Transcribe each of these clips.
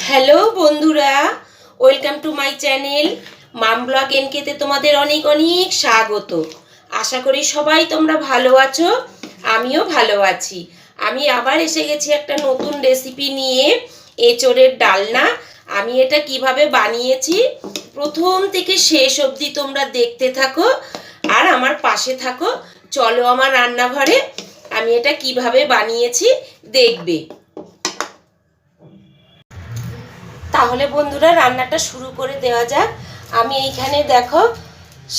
Hello বন্ধুরা, welcome to my channel mom blog এনকেতে তোমাদের অনেক অনেক স্বাগত। আশা করি সবাই তোমরা ভালো আছো, আমিও ভালো আছি। আমি আবার এসে গেছি একটা নতুন রেসিপি নিয়ে, এঁচোড়ের ডালনা। আমি এটা কিভাবে বানিয়েছি প্রথম থেকে শেষ অবধি তোমরা দেখতে থাকো আর আমার পাশে থাকো। চলো আমার রান্নাঘরে, আমি এটা কিভাবে বানিয়েছি দেখবে। তাহলে বন্ধুরা রান্নাটা শুরু করে দেওয়া যাক। আমি এইখানে দেখো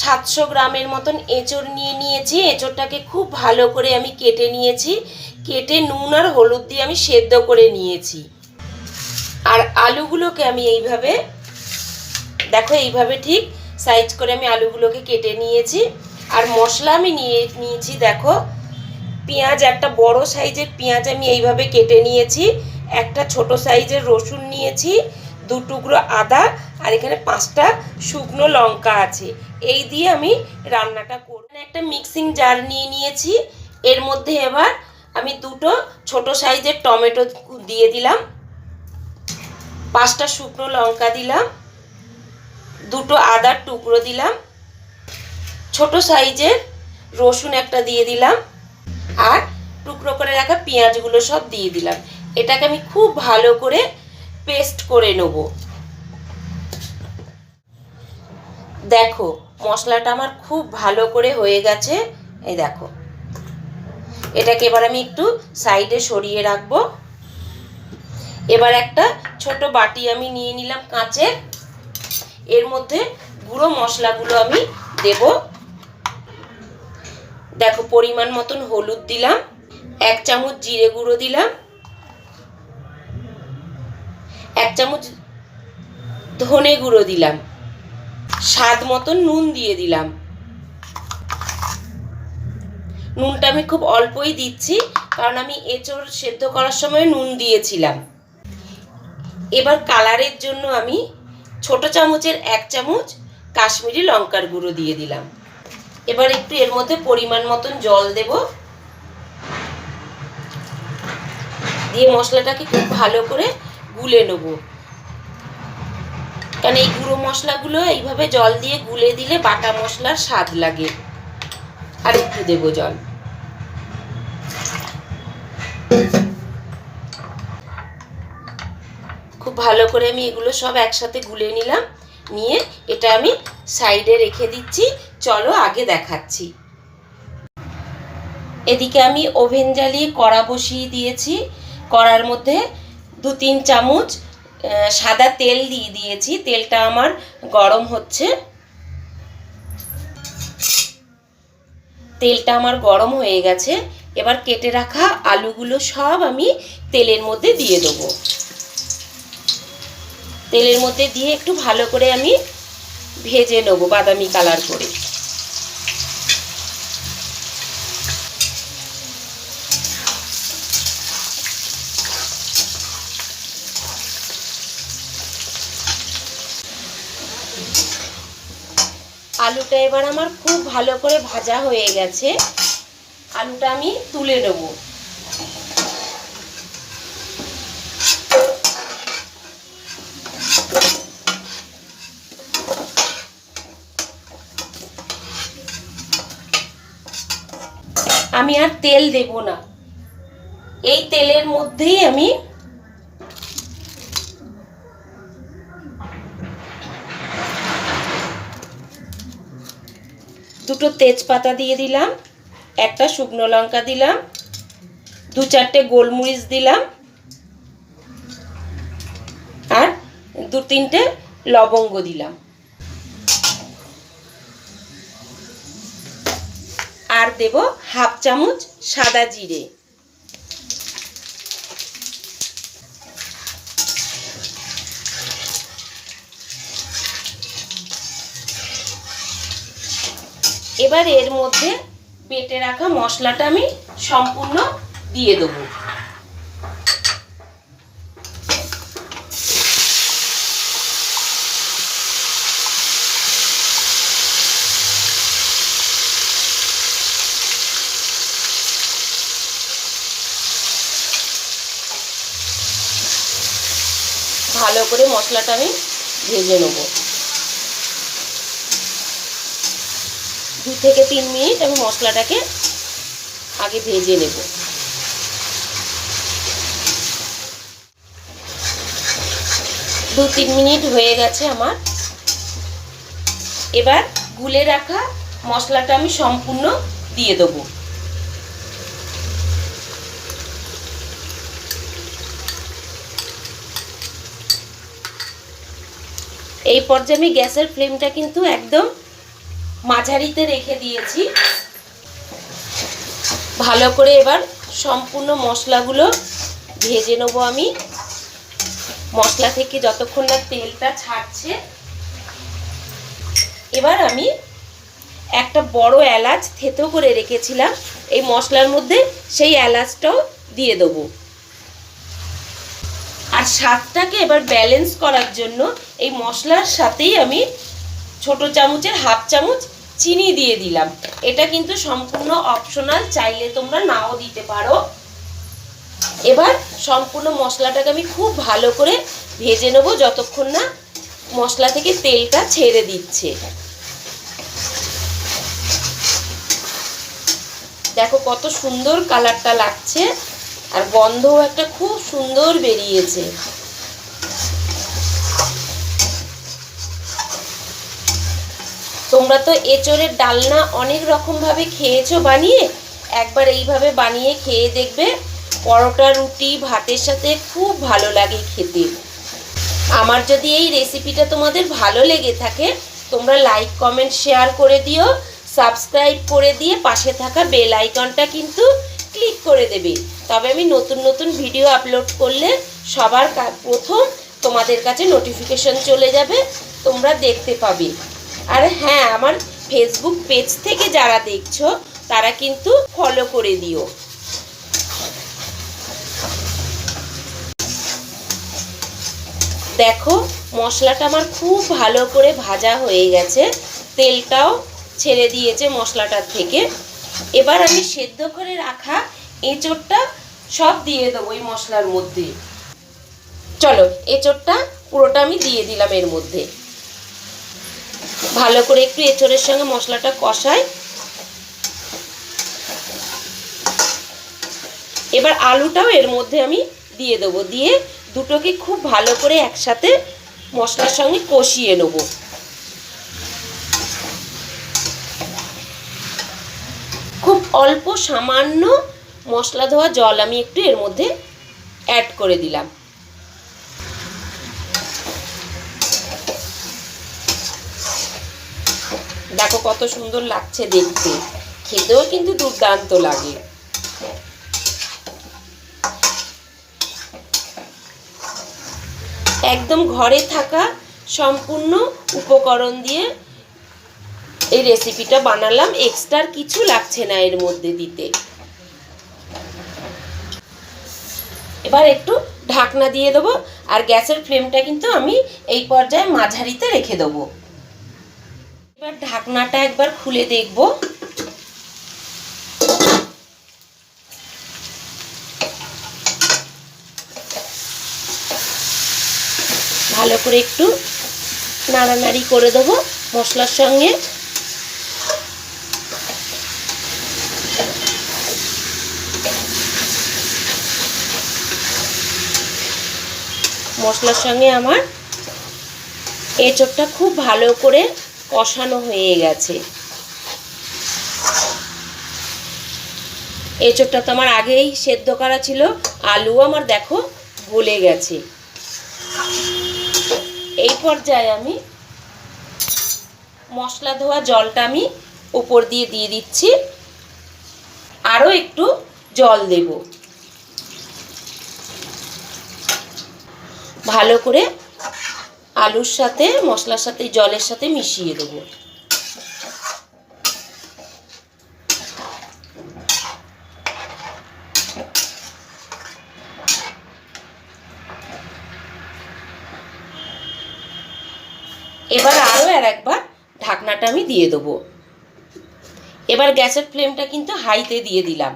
700 গ্রামের মতন এঁচোড় নিয়ে নিয়েছি। এঁচোড়টাকে খুব ভালো করে আমি কেটে নিয়েছি, কেটে নুন আর হলুদ দিয়ে আমি সেদ্ধ করে নিয়েছি। আর আলুগুলোকে আমি এইভাবে দেখো, এইভাবে ঠিক সাইজ করে আমি আলুগুলোকে কেটে নিয়েছি। আর মশলা আমি নিয়েছি দেখো, পেঁয়াজ, একটা বড় সাইজের পেঁয়াজ আমি এইভাবে কেটে নিয়েছি, একটা ছোট সাইজের রসুন নিয়েছি, 2 টুকরো আদা, আর এখানে 5টা শুকনো লঙ্কা আছে। এই দিয়ে আমি রান্নাটা করব। একটা মিক্সিং জার নিয়ে নিয়েছি, এর মধ্যে এবার আমি 2টো ছোট সাইজের টমেটো দিয়ে দিলাম, 5টা শুকনো লঙ্কা দিলাম, 2টো আদার টুকরো দিলাম, ছোট সাইজের রসুন একটা দিয়ে দিলাম, আর টুকরো করে রাখা পেঁয়াজগুলো সব দিয়ে দিলাম। এটাকে আমি খুব ভালো করে পেস্ট করে নেব। দেখো মশলাটা আমার খুব ভালো করে হয়ে গেছে। এই দেখো, এটাকে এবার আমি একটু সাইডে সরিয়ে রাখবো। এবার একটা ছোট বাটি আমি নিয়ে নিলাম কাঁচের, এর মধ্যে গুঁড়ো মশলাগুলো আমি দেব। দেখো পরিমাণ মতন হলুদ দিলাম, 1 চামচ জিরে গুঁড়ো দিলাম, 1 চামচ ধনে গুঁড়ো দিলাম, স্বাদ মতন নুন দিয়ে দিলাম। নুনটা আমি খুব অল্পই দিচ্ছি, কারণ আমি এঁচোড় সেদ্ধ করার সময় নুন দিয়েছিলাম। এবার কালারের জন্য আমি ছোট চামচের 1 চামচ কাশ্মীরি লঙ্কার গুঁড়ো দিয়ে দিলাম। এবার একটু এর মধ্যে পরিমাণ মতন জল দেব, দিয়ে মশলাটাকে খুব ভালো করে গুলে নেব। কারণ এই গুঁড়ো মশলাগুলো এইভাবে জল দিয়ে গুলে দিলে বাটা মশলার স্বাদ লাগে। আর একটু দেব জল। খুব ভালো করে আমি এগুলো সব একসাথে গুলে নিলাম, নিয়ে এটা আমি সাইডে রেখে দিচ্ছি। চলো আগে দেখাচ্ছি। এদিকে আমি ওভেন জ্বালিয়ে কড়া বসিয়ে দিয়েছি। কড়ার মধ্যে 2-3 চামচ সাদা তেল দিয়ে দিয়েছি। তেলটা আমার গরম হচ্ছে। তেলটা আমার গরম হয়ে গেছে। এবার কেটে রাখা আলুগুলো সব আমি তেলের মধ্যে দিয়ে দেবো। তেলের মধ্যে দিয়ে একটু ভালো করে আমি ভেজে নেব বাদামি কালার করে। আলুটা এবার আমার খুব ভালো করে ভাজা হয়ে গেছে। আলুটা আমি তুলে নেব। আমি আর তেল দেব না, এই তেলের মধ্যেই আমি দুটো তেজপাতা দিয়ে দিলাম, একটা শুকনো লঙ্কা দিলাম, 2-4টে গোলমরিচ দিলাম, আর 2-3টে লবঙ্গ দিলাম, আর দেব 1/2 চামচ সাদা জিরে। এবার এর মধ্যে বেটে রাখা মশলাটা আমি সম্পূর্ণ দিয়ে দেবো। ভালো করে মশলাটা আমি ভেজে নেব। 2 থেকে 3 মিনিট আমি মশলাটাকে আগে ভেজে নেব। দু 3 মিনিট হয়ে গেছে আমার। এবার গুলে রাখা মশলাটা আমি সম্পূর্ণ দিয়ে দেবো। এই পর্যায়ে আমি গ্যাসের ফ্লেমটা কিন্তু একদম মাঝারিতে রেখে দিয়েছি। ভালো করে এবার সম্পূর্ণ মশলাগুলো ভেজে নেব আমি। মশলা থেকে যতক্ষণ না তেলটা ছাড়ছে। এবার আমি একটা বড় এলাচ থেতো করে রেখেছিলাম এই মশলার মধ্যে, সেই এলাচটাও দিয়ে দেবো। আর স্বাদটাকে এবার ব্যালেন্স করার জন্য এই মশলার সাথেই আমি ছোট চামচের হাফ চামচ চিনি দিয়ে দিলাম। এটা কিন্তু সম্পূর্ণ অপশনাল, চাইলে তোমরা নাও দিতে পারো। এবার সম্পূর্ণ মশলাটাকে আমি খুব ভালো করে ভেজে নেব যতক্ষণ না মশলা থেকে তেলটা ছেড়ে দিচ্ছে। দেখো কত সুন্দর কালারটা লাগছে, আর গন্ধও একটা খুব সুন্দর বেরিয়েছে। তোমরা তো এঁচোড়ের ডালনা অনেক রকমভাবে খেয়েছো বানিয়ে, একবার এইভাবে বানিয়ে খেয়ে দেখবে। পরোটা, রুটি, ভাতের সাথে খুব ভালো লাগে খেতে। আমার যদি এই রেসিপিটা তোমাদের ভালো লেগে থাকে, তোমরা লাইক, কমেন্ট, শেয়ার করে দিও। সাবস্ক্রাইব করে দিয়ে পাশে থাকা বেল আইকনটা কিন্তু ক্লিক করে দেবে। তবে আমি নতুন নতুন ভিডিও আপলোড করলে সবার প্রথম তোমাদের কাছে নোটিফিকেশন চলে যাবে, তোমরা দেখতে পাবে। আর হ্যাঁ, আমার ফেসবুক পেজ থেকে যারা দেখছো তারা কিন্তু ফলো করে দিও। দেখো মশলাটা আমার খুব ভালো করে ভাজা হয়ে গেছে, তেলটাও ছেড়ে দিয়েছে মশলাটার থেকে। এবার আমি সেদ্ধ করে রাখা এঁচোড়টা সব দিয়ে দেবো এই মশলার মধ্যে। চলো এঁচোড়টা পুরোটা আমি দিয়ে দিলাম এর মধ্যে। ভালো করে একটু এঁচোড়ের সঙ্গে মশলাটা কষাই। এবার আলুটাও এর মধ্যে আমি দিয়ে দেবো, দিয়ে দুটোকে খুব ভালো করে একসাথে মশলার সঙ্গে কষিয়ে নেব। খুব অল্প সামান্য মশলা ধোয়া জল আমি একটু এর মধ্যে অ্যাড করে দিলাম। দেখো কত সুন্দর লাগছে দেখতে, খেতেও কিন্তু দুর্দান্ত লাগে। একদম ঘরে থাকা সম্পূর্ণ উপকরণ দিয়ে এই রেসিপিটা বানালাম, এক্সট্রা কিছু লাগছে না এর মধ্যে দিতে। এবার একটু ঢাকনা দিয়ে দেবো, আর গ্যাসের ফ্লেমটা কিন্তু আমি এই পর্যায়ে মাঝারিতে রেখে দেবো। এবার ঢাকনাটা একবার খুলে দেখব। ভালো করে একটু নাড়ানাড়ি করে দেবো মশলার সঙ্গে। মশলার সঙ্গে আমার এঁচোড়টা খুব ভালো করে কষানো হয়ে গেছে। এঁচোড়টা তো আমার আগেই সেদ্ধ করা ছিল, আলু আমার দেখো গলে গেছে। এই পর্যায়ে আমি মশলা ধোয়া জলটা আমি উপর দিয়ে দিয়ে দিচ্ছি, আরও একটু জল দেব। ভালো করে আলুর সাথে মশলার সাথে জলের সাথে মিশিয়ে দেব। এবার আরও একবার ঢাকনাটা আমি দিয়ে দেবো। এবার গ্যাসের ফ্লেমটা কিন্তু হাইতে দিয়ে দিলাম।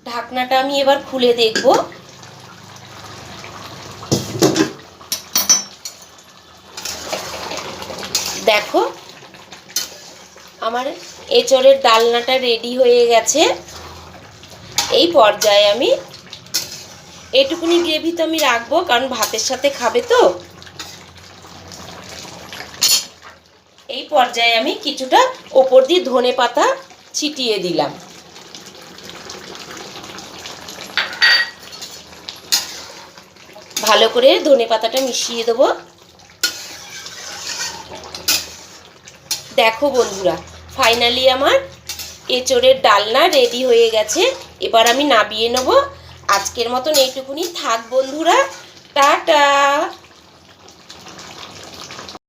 ঢাকনাটা আমি এবার খুলে দেখব। দেখো আমার এঁচোড়ের ডালনাটা রেডি হয়ে গেছে। এই পর্যায়ে আমি এটুকুনি গ্রেভি তো আমি রাখবো, কারণ ভাতের সাথে খাবে তো। এই পর্যায়ে আমি কিছুটা ওপর দিয়ে ধনেপাতা ছিটিয়ে দিলাম। ভালো করে ধনেপাতাটা মিশিয়ে দেবো। দেখো বন্ধুরা, ফাইনালি আমার এঁচোড়ের ডালনা রেডি হয়ে গেছে। এবার আমি নামিয়ে নেব। আজকের মতন এইটুকুনি থাক বন্ধুরা, টাটা।